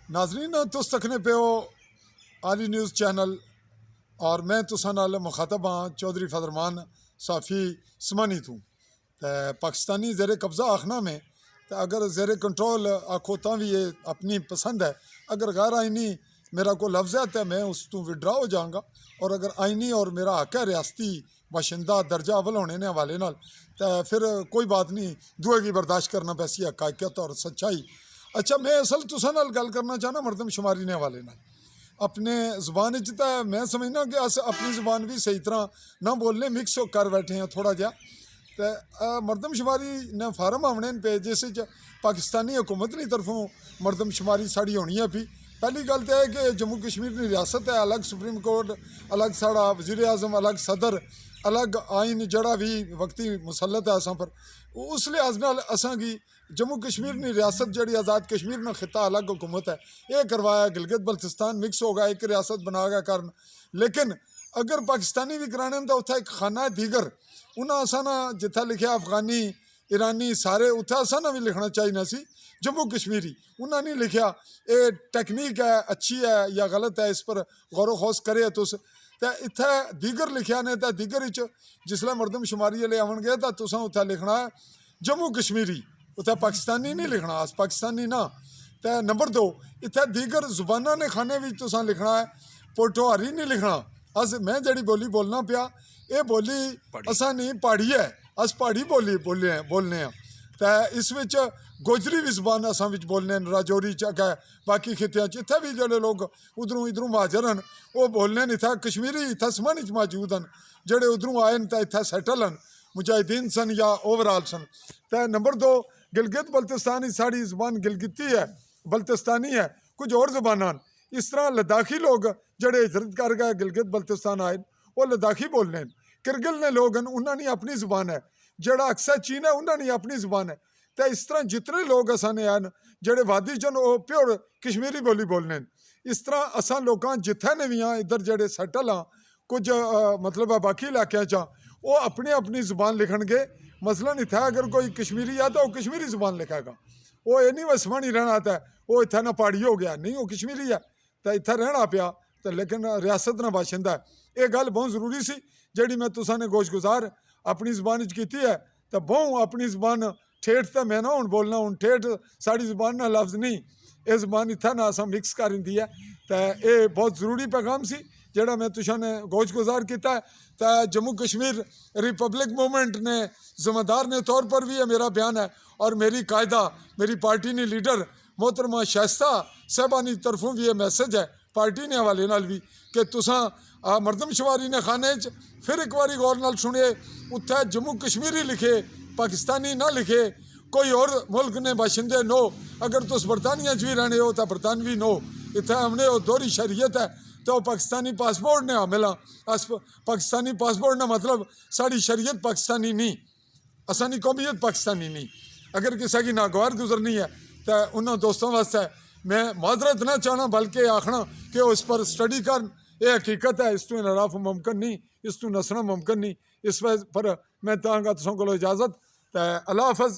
नाजरीन तुस तकने पे हो आली न्यूज़ चैनल और मैं तुसा नाल मुखातब हाँ चौधरी फदरमान साफ़ी स्मानी तू पाकिस्तानी ज़ेर कब्ज़ा आखना में तो अगर ज़ेर कंट्रोल आखो तो भी ये अपनी पसंद है। अगर गैर आइनी मेरा को लफ्ज़ है तो मैं उस तू विड्रा हो जाऊँगा और अगर आइनी और मेरा हक है रियासती बाशिंदा दर्जा अवल होने ने हवाले नाल तो फिर कोई बात नहीं, दुए की बर्दाश्त करना पैसी हकायत और सच्चाई। अच्छा मैं असल तुसा नाल गल करना चाहना मरदमशुमारी ने हवाले नाल अपने ज़ुबान तो मैं समझना कि अस अपनी ज़ुबान भी सही तरह ना बोलने मिक्स कर बैठे हैं थोड़ा जहा। तो मरदमशुमारी ने फार्म आवने पे जिस पाकिस्तानी हुकूमत की तरफों मरदमशुमारी साड़ी होनी है। भी पहली गल तो है कि जम्मू कश्मीर की रियासत है, अलग सुप्रीम कोर्ट, अलग साड़ा वज़ीर आज़म, अलग सदर, अलग आइन जड़ा भी वक्ती मुसलत है असां पर। उस लिहाज नाल असां की जम्मू कश्मीर की रियासत जी आज़ाद कश्मीर ना खिता अलग हुकूमत है ये करवाया, गिलगित बल्तिस्तान मिक्स हो गया एक रियासत बना गया कारण। लेकिन अगर पाकिस्तानी भी कराने तो उत्थे एक खाना दीगर उन्हें असा ना जिथे लिखा अफगानी ईरानी सारे उत्थे असा ना भी लिखना चाहिए सी जम्मू कश्मीरी, उन्हें नहीं लिखा। ये टेक्नीक है अच्छी है या गलत है इस पर गौरो खौस करे तुस। तो इत्थे दीगर लिखा ने तो दीगर जिसलै मरदमशुमारी वाले आवणगे तो तुसां उत्थे लिखना है जम्मू कश्मीरी, उत्थे पाकिस्तानी नहीं लिखना, अस पाकिस्तानी ना। तो नंबर 2 इत्थे दीगर जुबाना ने खाने भी तुसां लिखना है, पोठोहारी नहीं लिखना। अस मैं जड़ी बोली बोलना पिया ये बोली असा नहीं पहाड़ी है, अस पहाड़ी बोली बोलने हैं। तो इस विच गोजरी भी जुबान असां विच बोलने राजौरी च है, बाकी खित्तियां च इत्थे भी जोड़े लोग उधरों इधरों महाजर हैं वो बोलने इत्थे कश्मीरी इत्थे समानी च मौजूद हैं जोड़े उधरों आए तो इत्थे सैटल हैं, मुजाहिदीन सन या ओवरऑल सन। तो नंबर 2 गिलगित बल्तिस्तानी साड़ी जुबान गिलगिती है, बल्तिस्तानी है, कुछ और जुबाना। इस तरह लद्दाखी लोग जोड़े हिजरत कर गए गिलगित बल्तिस्तान आए वो लद्दाखी बोलने। किरगिल ने लोग हैं उन्होंने अपनी जुबान है, जोड़ा अक्सर चीन है उन्होंने अपनी जुबान है। तो इस तरह जितने लोग असाने हैं जोड़े वादी चन वो प्योर कश्मीरी बोली बोलने। इस तरह असा लोग जिथे ने भी हाँ इधर जोड़े सैटल हाँ कुछ मतलब बाकी इलाकों च वो अपनी अपनी जुबान लिखणगे। मसलन इत्थे अगर कोई कश्मीरी है तो वह कश्मीरी जुबान लिखेगा, वो ये नहीं वसमा नहीं रहना था वो इत्थे ना पहाड़ी हो गया नहीं वो कश्मीरी है तो इत्थे रहना पिया तो लेकिन रियासत ना बाशिंदा है। ये गल बहुत जरूरी सी जी मैं तुसा ने गोश गुजार अपनी जुबान की है। तो बहु अपनी जुबान ठेठ तो मैं ना हूँ बोलना हूँ ठेठ साड़ी जुबान ना लफ्ज़ नहीं ये जुबान इत्थे ना असा मिक्स कर दी है। तो ये बहुत जरूरी पैगाम सी जोड़ा मैं तुसा ने गोश गुजार किया। तो जम्मू कश्मीर रिपब्लिक मूवमेंट ने जिम्मेदार ने तौर पर भी ये मेरा बयान है और मेरी कायदा मेरी पार्टी ने लीडर मोहतरमा शाइस्ता साहबानी तरफों भी ये मैसेज है पार्टी ने हवाले नाल भी कि तुसा मरदमशुमारी ने खाने फिर एक बार गौर नाल सुने उत्थे जम्मू कश्मीरी लिखे पाकिस्तानी ना लिखे, कोई और मुल्क ने बाशिंदे नो, अगर तुस बरतानिया भी रहने हो तो बरतानवी नो, इत्थे हमने वो दोहरी शरीयत है तो पाकिस्तानी पासपोर्ट ने हामिल हाँ। अस पाकिस्तानी पासपोर्ट ना मतलब साड़ी शरीयत पाकिस्तानी नहीं, असानी कौमियत पाकिस्तानी नहीं। अगर किसी की नागवार गुजरनी है तो उन्होंने दोस्तों वास्ते मैं माजरत ना चाहना बल्कि आखना कि वो इस पर स्टडी कर, ये हकीकत है, इस तू इनराफ मुमकिन नहीं, इस तू नसना मुमकिन नहीं। इस वजह पर मैं तांगा तुसों को इजाज़त। तो अल्लाह हाफ़िज़।